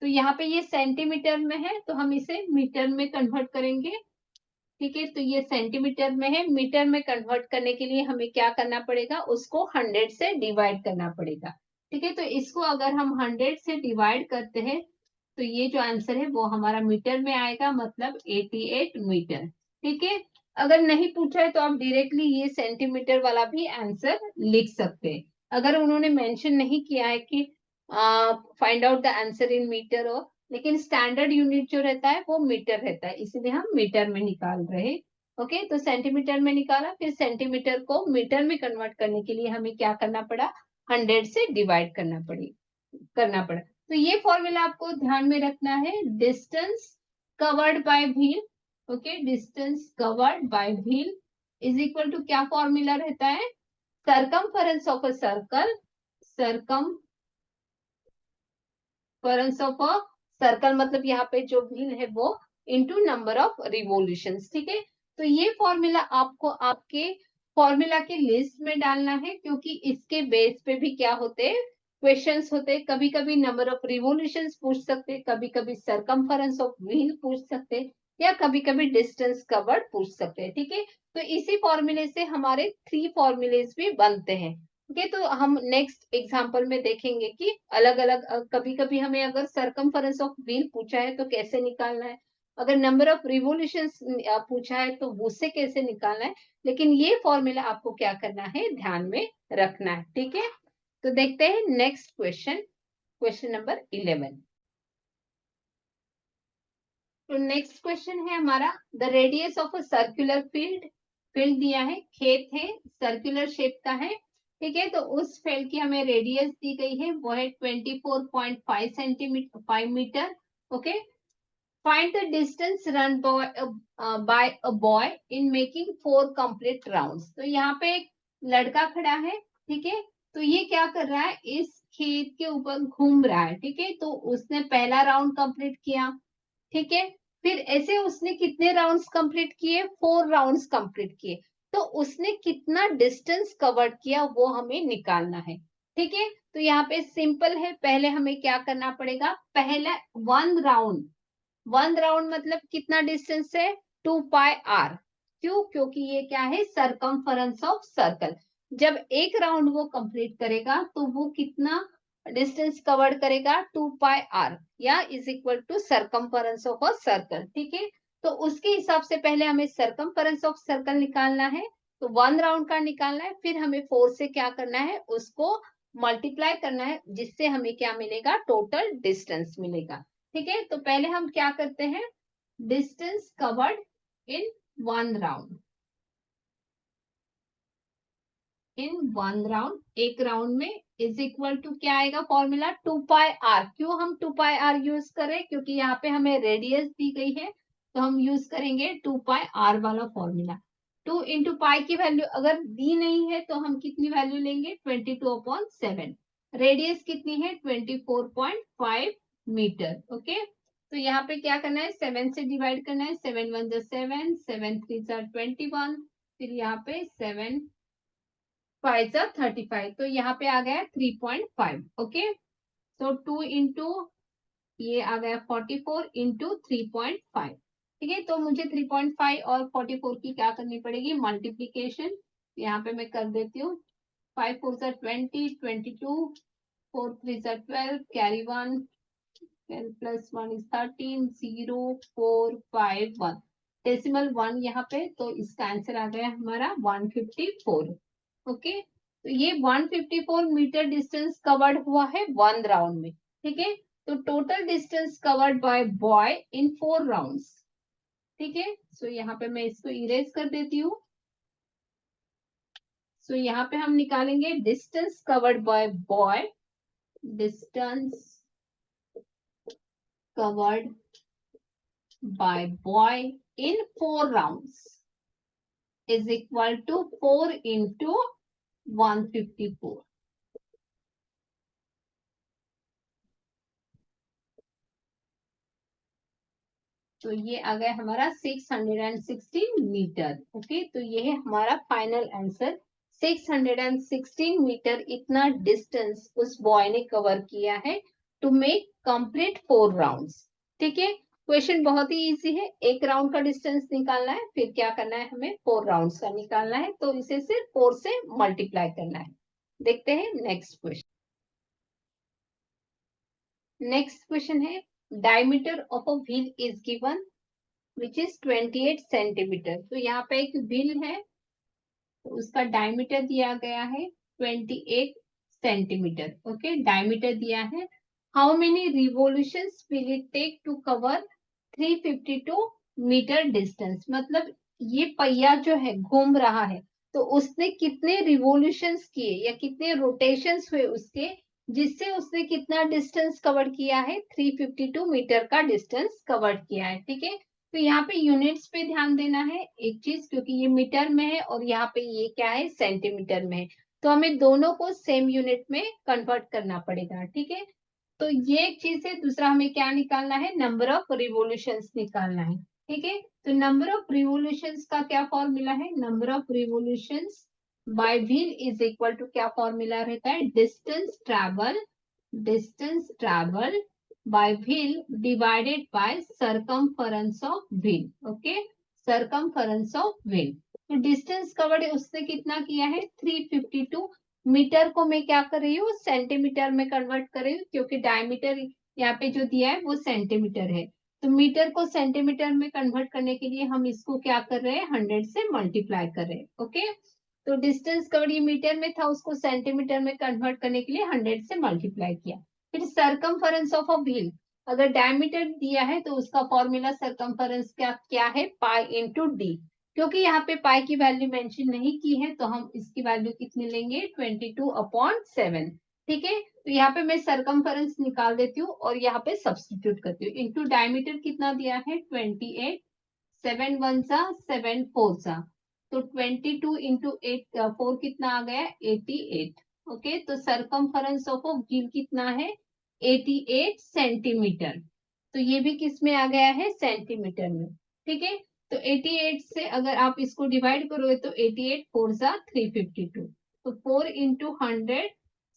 तो यहाँ पे ये सेंटीमीटर में है तो हम इसे मीटर में कन्वर्ट करेंगे। ठीक है, तो ये सेंटीमीटर में है, मीटर में कन्वर्ट करने के लिए हमें क्या करना पड़ेगा, उसको 100 से डिवाइड करना पड़ेगा। ठीक है, तो इसको अगर हम 100 से डिवाइड करते हैं तो ये जो आंसर है वो हमारा मीटर में आएगा, मतलब 88 मीटर। ठीक है, अगर नहीं पूछा है तो आप डायरेक्टली ये सेंटीमीटर वाला भी आंसर लिख सकते हैं। अगर उन्होंने मेंशन नहीं किया है कि find out the answer in metre, और लेकिन स्टैंडर्ड यूनिट जो रहता है वो मीटर रहता है, इसलिए हम मीटर में निकाल रहे हैं। ओके, तो सेंटीमीटर में निकाला, फिर सेंटीमीटर को मीटर में कन्वर्ट करने के लिए हमें क्या करना पड़ा, 100 से डिवाइड करना पड़ा। तो ये फॉर्मूला आपको ध्यान में रखना है, distance covered by wheel. Okay, distance covered by wheel is equal to क्या फॉर्मूला रहता है, circumference of a circle, circumference of a circle मतलब यहाँ पे जो व्हील है वो इनटू नंबर ऑफ रिवोल्यूशंस, ठीक है। तो ये फॉर्मूला आपको आपके फॉर्मूला के लिस्ट में डालना है, क्योंकि इसके बेस पे भी क्या होते हैं, क्वेश्चंस होते हैं। कभी कभी नंबर ऑफ रिवोल्यूशंस पूछ सकते हैं, कभी कभी सर्कमफरेंस ऑफ व्हील पूछ सकते हैं, या कभी कभी डिस्टेंस कवर्ड पूछ सकते हैं, ठीक है। तो इसी फॉर्मूले से हमारे 3 फॉर्मूलेज भी बनते हैं, ठीक है। तो हम नेक्स्ट एग्जांपल में देखेंगे कि अलग अलग कभी कभी हमें अगर सर्कमफरेंस ऑफ व्हील पूछा है तो कैसे निकालना है, अगर नंबर ऑफ रिवोल्यूशंस पूछा है तो उससे कैसे निकालना है, लेकिन ये फॉर्मूला आपको क्या करना है, ध्यान में रखना है, ठीक है। तो देखते हैं नेक्स्ट क्वेश्चन, क्वेश्चन नंबर 11। तो नेक्स्ट क्वेश्चन है हमारा, the radius of a circular field, field दिया है, खेत है, सर्कुलर शेप का है, ठीक है। तो उस फील्ड की हमें रेडियस दी गई है, वो है 24.5 centimetre 5 metre, okay. Find the distance run by a boy in making 4 complete rounds. तो यहाँ पे एक लड़का खड़ा है, ठीक है। तो ये क्या कर रहा है, इस खेत के ऊपर घूम रहा है, ठीक है। तो उसने पहला राउंड कंप्लीट किया, ठीक है। फिर ऐसे उसने कितने राउंड्स कंप्लीट किए, 4 राउंड्स कंप्लीट किए। तो उसने कितना डिस्टेंस कवर किया वो हमें निकालना है, ठीक है। तो यहाँ पे सिंपल है, पहले हमें क्या करना पड़ेगा, पहला 1 राउंड मतलब कितना डिस्टेंस है, 2πr। क्यों, क्योंकि ये क्या है, सर्कमफरेंस ऑफ सर्कल। जब एक राउंड वो कंप्लीट करेगा तो वो कितना डिस्टेंस कवर करेगा, 2πr, या is equal to circumference of a circle, ठीक है। तो उसके हिसाब से पहले हमें सर्कमफरेंस ऑफ सर्कल निकालना है, तो 1 राउंड का निकालना है, फिर हमें 4 से क्या करना है, उसको मल्टीप्लाई करना है, जिससे हमें क्या मिलेगा, टोटल डिस्टेंस मिलेगा, ठीक है। तो पहले हम क्या करते हैं, distance covered in 1 round, in 1 round, एक राउंड में इज इक्वल टू क्या आएगा फॉर्मूला, 2πr। क्यों हम 2πr यूज करें, क्योंकि यहाँ पे हमें रेडियस दी गई है, तो हम यूज करेंगे 2πr वाला फॉर्मूला। 2 इंटू पाई की वैल्यू अगर दी नहीं है तो हम कितनी वैल्यू लेंगे, 22/7। रेडियस कितनी है, 24.5 मीटर, ओके। तो यहाँ पे क्या करना है, 7 से डिवाइड करना है, 7 1 7, 7 3 21, फिर यहाँ पे 7 5 35, तो यहाँ पे आ गया 3.5, ओके। तो 2 इंटू ये आ गया 44 इंटू 3.5, ठीक है। तो मुझे 3.5 और 44 की क्या करनी पड़ेगी, मल्टीप्लीकेशन। यहाँ पे मैं कर देती हूँ, 5 4 20, 22, 4 3 12, कैरी 1, 10 प्लस 1 इज 13, 0 4 5 1, डेसिमल 1 यहाँ पे, तो इसका आंसर आ गया हमारा 154, ओके। तो ये 154 मीटर डिस्टेंस कवर्ड हुआ है 1 राउंड में, ठीक है। तो total distance covered bye boy in 4 rounds, ठीक है। सो यहाँ पे मैं इसको इरेज कर देती हूँ। सो यहाँ पे हम निकालेंगे distance covered bye boy, distance covered by boy in 4 rounds is equal to 4 into 154. तो ये आ गया हमारा 616 मीटर, ओके। तो ये है हमारा फाइनल आंसर, 616 मीटर इतना डिस्टेंस उस बॉय ने कवर किया है टू मेक कंप्लीट 4 राउंड्स, ठीक है। क्वेश्चन बहुत ही इजी है, एक राउंड का डिस्टेंस निकालना है, फिर क्या करना है, हमें 4 राउंड्स का निकालना है, तो इसे सिर्फ 4 से मल्टीप्लाई करना है। देखते हैं नेक्स्ट क्वेश्चन। नेक्स्ट क्वेश्चन है, diameter of a wheel is given which is 28 centimetre. तो यहाँ पे एक व्हील है, तो उसका डायमीटर दिया गया है 28 सेंटीमीटर, ओके, डायमीटर दिया है। How many revolutions will it take to cover 352 metre distance, मतलब ये पहिया जो है घूम रहा है, तो उसने कितने रिवोल्यूशंस किए या कितने रोटेशंस हुए उसके, जिससे उसने कितना डिस्टेंस कवर किया है, 352 मीटर का डिस्टेंस कवर किया है, ठीक है। तो यहाँ पे यूनिट्स पे ध्यान देना है एक चीज, क्योंकि ये मीटर में है और यहाँ पे ये क्या है, सेंटीमीटर में है। तो हमें दोनों को सेम यूनिट में कन्वर्ट करना पड़ेगा, ठीक है। तो ये एक चीज है। दूसरा हमें क्या निकालना है, नंबर ऑफ रिवोल्यूशंस निकालना है, ठीक है। तो नंबर ऑफ रिवोल्यूशंस का क्या फॉर्मूला है, number of revolutions by wheel is equal to, क्या फॉर्मूला रहता है, distance travel by wheel divided by circumference of wheel, okay, circumference of wheel। तो डिस्टेंस कवर्ड उसने कितना किया है, 352 मीटर को मैं क्या कर रही हूँ, सेंटीमीटर में कन्वर्ट कर रही हूँ, क्योंकि डायमीटर यहाँ पे जो दिया है वो सेंटीमीटर है। तो मीटर को सेंटीमीटर में कन्वर्ट करने के लिए हम इसको क्या कर रहे हैं, 100 से मल्टीप्लाई कर रहे हैं, ओके। तो डिस्टेंस कवर्ड ये मीटर में था, उसको सेंटीमीटर में कन्वर्ट करने के लिए 100 से मल्टीप्लाई किया। फिर सरकमफरेंस ऑफ अ व्हील, अगर डायमीटर दिया है तो उसका फॉर्मूला सरकमफरेंस का क्या है, पाई इंटू डी। क्योंकि यहाँ पे पाई की वैल्यू मेंशन नहीं की है तो हम इसकी वैल्यू कितनी लेंगे, 22/7, ठीक है। तो यहाँ पे मैं सरकमफरेंस निकाल देती हूँ और यहाँ पे सब्स्टिट्यूट करती हूँ। इंटू डायमीटर कितना दिया है, 28, 7 1 7 4 तो 22 इंटू 8 4 कितना आ गया, 88, ओके। तो सरकमफरेंस ऑफ व्हील कितना है, 88 सेंटीमीटर। तो ये भी किस में आ गया है, सेंटीमीटर में, ठीक है। तो 88 से अगर आप इसको डिवाइड करोगे तो 88 4 352, तो 4 इंटू 100,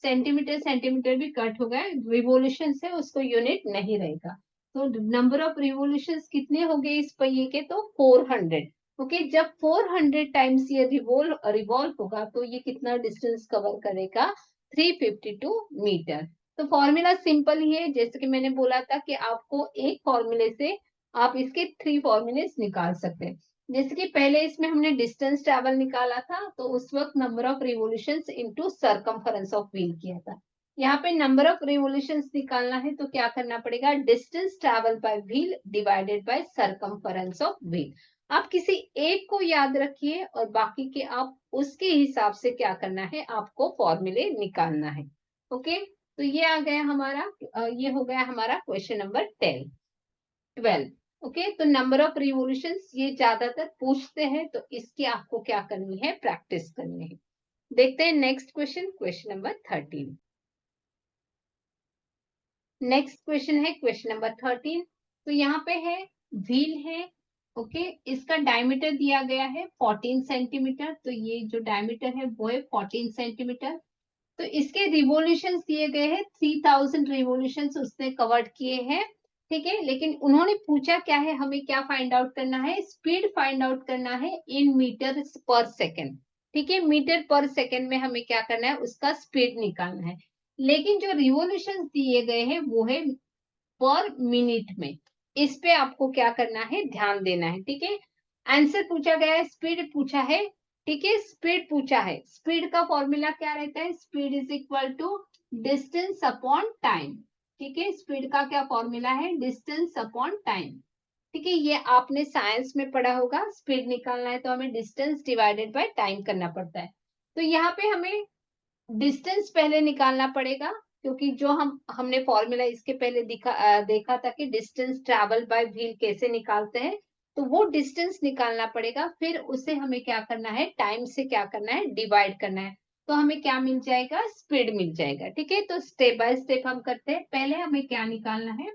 सेंटीमीटर सेंटीमीटर भी कट हो गया, रिवोल्यूशन से उसको यूनिट नहीं रहेगा। तो नंबर ऑफ रिवोल्यूशंस कितने हो गए इस पहिए के, तो 400, ओके। जब 400 टाइम्स ये रिवॉल्व होगा तो ये कितना डिस्टेंस कवर करेगा, 352 मीटर। तो फॉर्मूला सिंपल ही है, जैसे कि मैंने बोला था कि आपको एक फॉर्मूले से आप इसके 3 फॉर्मूले निकाल सकते हैं। जैसे कि पहले इसमें हमने डिस्टेंस ट्रैवल निकाला था, तो उस वक्त number of revolutions into circumference of wheel किया था। यहाँ पे नंबर ऑफ रिवोल्यूशंस निकालना है तो क्या करना पड़ेगा, distance travel by wheel divided by circumference of wheel. आप किसी एक को याद रखिए और बाकी के आप उसके हिसाब से क्या करना है, आपको फॉर्मूले निकालना है, ओके। तो ये आ गया हमारा, ये हो गया हमारा क्वेश्चन नंबर 12। ओके, तो नंबर ऑफ रिवोल्यूशंस ये ज्यादातर पूछते हैं, तो इसकी आपको क्या करनी है, प्रैक्टिस करनी है। देखते हैं next question, question number 13। Next question है क्वेश्चन नंबर 13। तो यहाँ पे है, व्हील है, ओके। इसका डायमीटर दिया गया है 14 सेंटीमीटर, तो ये जो डायमीटर है वो है 14 सेंटीमीटर। तो इसके रिवोल्यूशंस दिए गए हैं, 3000 रिवोल्यूशंस उसने कवर्ड किए हैं, ठीक है। लेकिन उन्होंने पूछा क्या है, हमें क्या फाइंड आउट करना है, स्पीड फाइंड आउट करना है इन मीटर पर सेकेंड, ठीक है। मीटर पर सेकेंड में हमें क्या करना है, उसका स्पीड निकालना है। लेकिन जो रिवोल्यूशंस दिए गए हैं वो है पर मिनट में। इस पे आपको क्या करना है, ध्यान देना है, ठीक है। आंसर पूछा गया है, स्पीड पूछा है, ठीक है। स्पीड पूछा है, स्पीड का फॉर्मूला क्या रहता है, speed is equal to distance upon time, ठीक है। स्पीड का क्या फॉर्मूला है, डिस्टेंस अपॉन टाइम, ठीक है। ये आपने साइंस में पढ़ा होगा, स्पीड निकालना है तो हमें डिस्टेंस डिवाइडेड बाय टाइम करना पड़ता है। तो यहाँ पे हमें डिस्टेंस पहले निकालना पड़ेगा, क्योंकि जो हमने फॉर्मूला इसके पहले देखा था कि डिस्टेंस ट्रैवल बाय व्हील कैसे निकालते हैं, तो वो डिस्टेंस निकालना पड़ेगा। फिर उसे हमें क्या करना है, टाइम से क्या करना है, डिवाइड करना है। तो हमें क्या मिल जाएगा, स्पीड मिल जाएगा, ठीक है। तो स्टेप बाय स्टेप हम करते हैं। पहले हमें क्या निकालना है,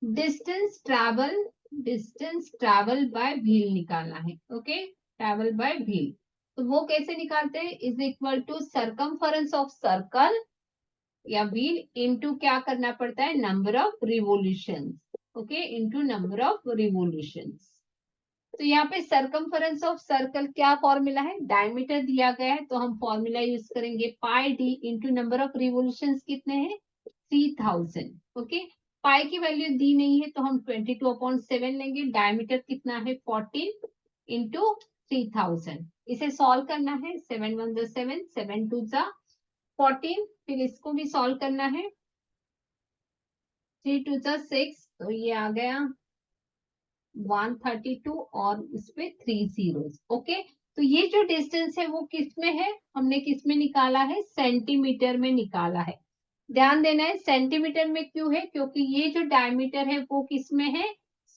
डिस्टेंस ट्रैवल बाय व्हील निकालना है, ओके। ट्रैवल बाय व्हील, तो वो कैसे निकालते हैं, is equal to circumference of circle या व्हील इनटू क्या करना पड़ता है, number of revolutions, okay, into number of revolutions. तो यहाँ पे सरकमफरेंस ऑफ सर्कल क्या फॉर्मूला है, डायमीटर दिया गया है तो हम फॉर्मूला यूज करेंगे pi D into number of revolutions कितने हैं, 3000, ओके। पाई की वैल्यू दी नहीं है तो हम 22/7 लेंगे। डायमीटर कितना है, 14 इंटू 3000। इसे सॉल्व करना है, 7 1 7 7 2 14। फिर इसको भी सॉल्व करना है, 3 2 6, तो ये आ गया 132 और इस पे 3 zeros, ओके। तो ये जो डिस्टेंस है वो किस में है, हमने किस में निकाला है, सेंटीमीटर में निकाला है। ध्यान देना है, सेंटीमीटर में क्यों है, क्योंकि ये जो डायमीटर है वो किस में है,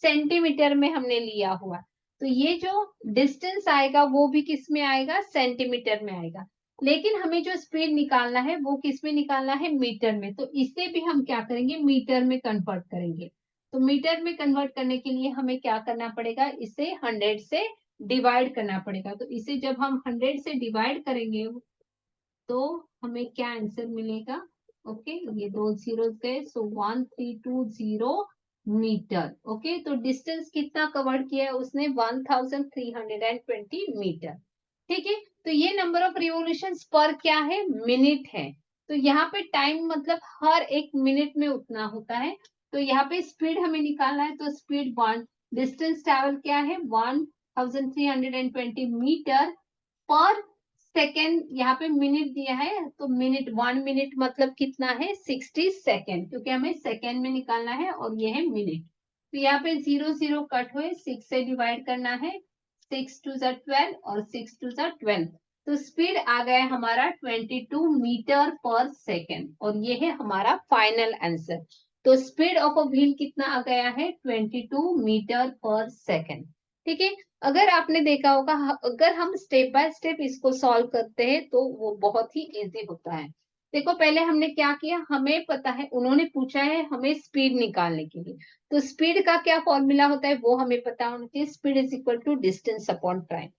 सेंटीमीटर में हमने लिया हुआ, तो ये जो डिस्टेंस आएगा वो भी किस में आएगा, सेंटीमीटर में आएगा। लेकिन हमें जो स्पीड निकालना है वो किस में निकालना है, मीटर में। तो इसे भी हम क्या करेंगे, मीटर में कन्वर्ट करेंगे। तो मीटर में कन्वर्ट करने के लिए हमें क्या करना पड़ेगा, इसे 100 से डिवाइड करना पड़ेगा। तो इसे जब हम 100 से डिवाइड करेंगे तो हमें क्या आंसर मिलेगा, ओके ये 2 जीरो गए, सो 1320 मीटर। ओके, तो डिस्टेंस कितना कवर किया है उसने, 1320 मीटर। ठीक है, तो ये नंबर ऑफ रिवोल्यूशंस पर क्या है, मिनट है। तो यहाँ पे टाइम मतलब हर एक मिनट में उतना होता है। तो यहाँ पे स्पीड हमें निकालना है, तो स्पीड 1, डिस्टेंस ट्रेवल क्या है 1320 मीटर पर सेकेंड। यहाँ पे मिनट दिया है, तो मिनट 1 मिनट मतलब कितना है 60 सेकेंड, क्योंकि हमें सेकेंड में निकालना है और ये है मिनट। तो यहाँ पे 0 0 कट हुए, 6 से डिवाइड करना है, 6 2 12 और 6 2 12। तो स्पीड आ गया हमारा 22 मीटर पर सेकेंड, और ये है हमारा फाइनल आंसर। तो स्पीड ऑफ अ व्हील कितना आ गया है, 22 मीटर पर सेकेंड। ठीक है, अगर आपने देखा होगा, अगर हम स्टेप बाय स्टेप इसको सॉल्व करते हैं तो वो बहुत ही इजी होता है। देखो पहले हमने क्या किया, हमें पता है, उन्होंने पूछा है हमें स्पीड निकालने के लिए, तो स्पीड का क्या फॉर्मूला होता है वो हमें पता होना चाहिए, speed is equal to distance upon time.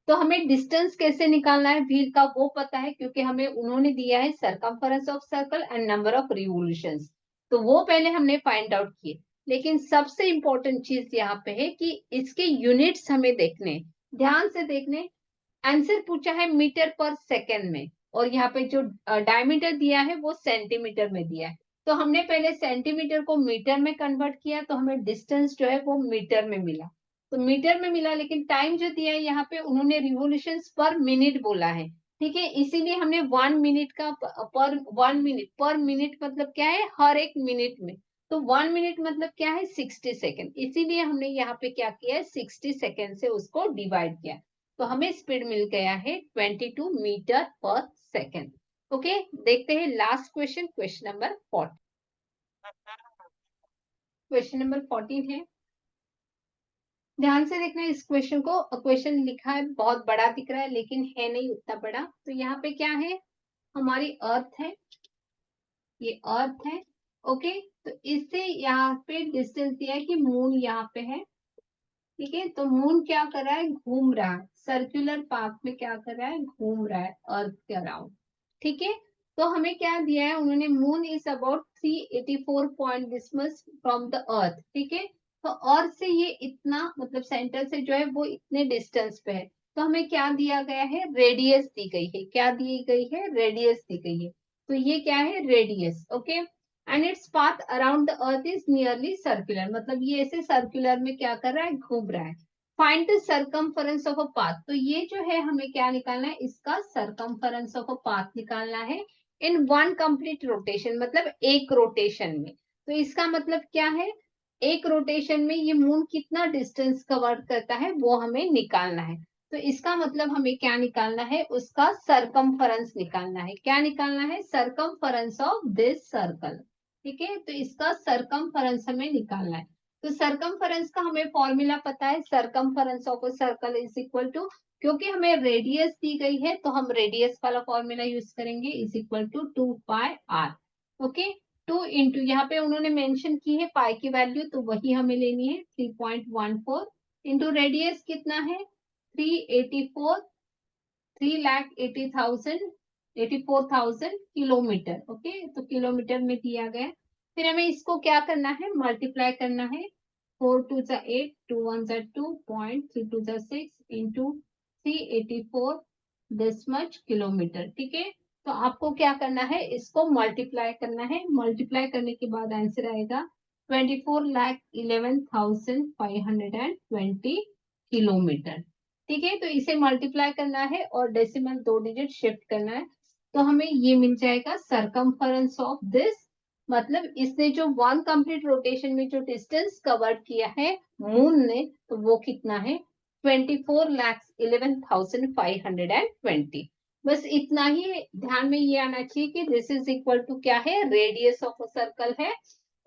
तो हमें डिस्टेंस कैसे निकालना है व्हील का वो पता है, क्योंकि हमें उन्होंने दिया है circumference of circle and number of revolutions, तो वो पहले हमने फाइंड आउट किए। लेकिन सबसे इंपॉर्टेंट चीज यहाँ पे है कि इसके यूनिट्स हमें देखने, ध्यान से देखने। आंसर पूछा है मीटर पर सेकेंड में, और यहाँ पे जो डायमीटर दिया है वो सेंटीमीटर में दिया है। तो हमने पहले सेंटीमीटर को मीटर में कन्वर्ट किया, तो हमें डिस्टेंस जो है वो मीटर में मिला। तो मीटर में मिला, लेकिन टाइम जो दिया है यहाँ पे उन्होंने रिवोल्यूशंस पर मिनट बोला है। ठीक है, इसीलिए हमने 1 मिनट का पर 1 मिनट पर मिनट मतलब क्या है, हर एक मिनट में। तो 1 मिनट मतलब क्या है, 60 सेकेंड, इसीलिए हमने यहाँ पे क्या किया है, 60 सेकेंड से उसको डिवाइड किया। तो हमें स्पीड मिल गया है 22 मीटर पर सेकेंड। ओके, देखते हैं last question, question number 14। Question number 14 है, ध्यान से देखना इस क्वेश्चन को। क्वेश्चन लिखा है बहुत बड़ा दिख रहा है लेकिन है नहीं उतना बड़ा। तो यहाँ पे क्या है, हमारी अर्थ है, ये अर्थ है। ओके, तो इससे यहाँ पे डिस्टेंस दिया है कि मून यहाँ पे है। ठीक है, तो मून क्या कर रहा है, घूम रहा है, सर्कुलर पाथ में क्या कर रहा है, घूम रहा है अर्थ के अराउंड। ठीक है, तो हमें क्या दिया है उन्होंने, moon is about 384 point distance from the earth. ठीक है, तो अर्थ से ये इतना मतलब सेंटर से जो है वो इतने डिस्टेंस पे है। तो हमें क्या दिया गया है, रेडियस दी गई है, क्या दी गई है, रेडियस दी गई है। तो ये क्या है, radius. Okay, and its path around the earth is nearly circular, मतलब ये ऐसे सर्कुलर में क्या कर रहा है, घूम रहा है। Find the circumference of a path, तो ये जो है हमें क्या निकालना है, इसका सरकमफेरेंस ऑफ अ पाथ निकालना है इन 1 कंप्लीट रोटेशन, मतलब एक रोटेशन में। तो इसका मतलब क्या है, एक रोटेशन में ये मून कितना डिस्टेंस कवर करता है वो हमें निकालना है। तो इसका मतलब हमें क्या निकालना है, उसका सरकमफेरेंस निकालना है। क्या निकालना है, सरकमफेरेंस ऑफ दिस सर्कल। ठीक है, तो इसका सरकमफेरेंस हमें निकालना है। तो सरकमफेरेंस का हमें फॉर्मूला पता है, circumference of a circle is equal to, क्योंकि हमें रेडियस दी गई है तो हम रेडियस वाला फॉर्मूला यूज करेंगे, is equal to 2 pi r. Okay, 2 into यहाँ पे उन्होंने मेंशन की है पाई की वैल्यू, तो वही हमें लेनी है 3.14 इंटू रेडियस कितना है 384, 3,80,000 84,000 किलोमीटर। ओके, तो किलोमीटर में दिया गया। फिर हमें इसको क्या करना है, मल्टीप्लाई करना है, 4 2 8, 2 1 2, 3 2 6 इंटू 384 दिस मच किलोमीटर। ठीक है, तो आपको क्या करना है, इसको मल्टीप्लाई करना है, मल्टीप्लाई करने के बाद आंसर आएगा 24,11,520 किलोमीटर। ठीक है, तो इसे मल्टीप्लाई करना है और डेसिमल 2 डिजिट शिफ्ट करना है, तो हमें ये मिल जाएगा सरकमफेरेंस ऑफ दिस, मतलब इसने जो 1 कंप्लीट रोटेशन में जो डिस्टेंस कवर किया है मून ने, तो वो कितना है 24,11,520। बस इतना ही ध्यान में ये आना चाहिए कि दिस इज इक्वल टू क्या है, रेडियस ऑफ अ सर्कल है,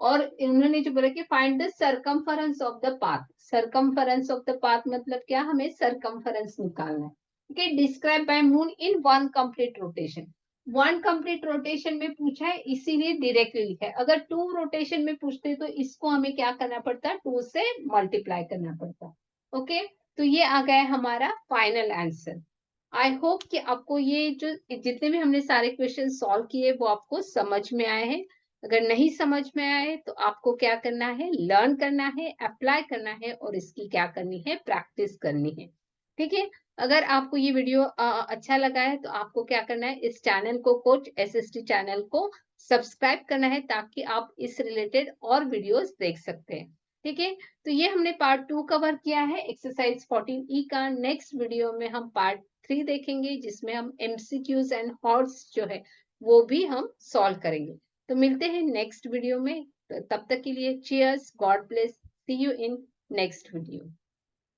और उन्होंने जो बोला कि find the circumference of the path. Circumference of the path मतलब क्या, हमें सरकमफरेंस निकालना है। Okay, describe by moon in one complete rotation. One complete rotation में पूछा है इसीलिए डायरेक्टली लिखा है। अगर टू रोटेशन में पूछते तो इसको हमें क्या करना पड़ता, टू से मल्टीप्लाई करना पड़ता। ओके, तो ये आ गया हमारा फाइनल आंसर। आई होप कि आपको ये जो जितने भी हमने सारे क्वेश्चन सॉल्व किए वो आपको समझ में आए हैं। अगर नहीं समझ में आए तो आपको क्या करना है, लर्न करना है, अप्लाई करना है और इसकी क्या करनी है, प्रैक्टिस करनी है। ठीक है, अगर आपको ये वीडियो अच्छा लगा है तो आपको क्या करना है, इस चैनल को, कोच एसएसटी चैनल को सब्सक्राइब करना है ताकि आप इस रिलेटेड और वीडियोस देख सकते हैं। ठीक है, तो ये हमने पार्ट 2 कवर किया है एक्सरसाइज 14E का। नेक्स्ट वीडियो में हम पार्ट 3 देखेंगे जिसमें हम एमसीक्यूज एंड हॉर्स जो है वो भी हम सॉल्व करेंगे। तो मिलते हैं नेक्स्ट वीडियो में, तो तब तक के लिए cheers, God bless, see you in next video.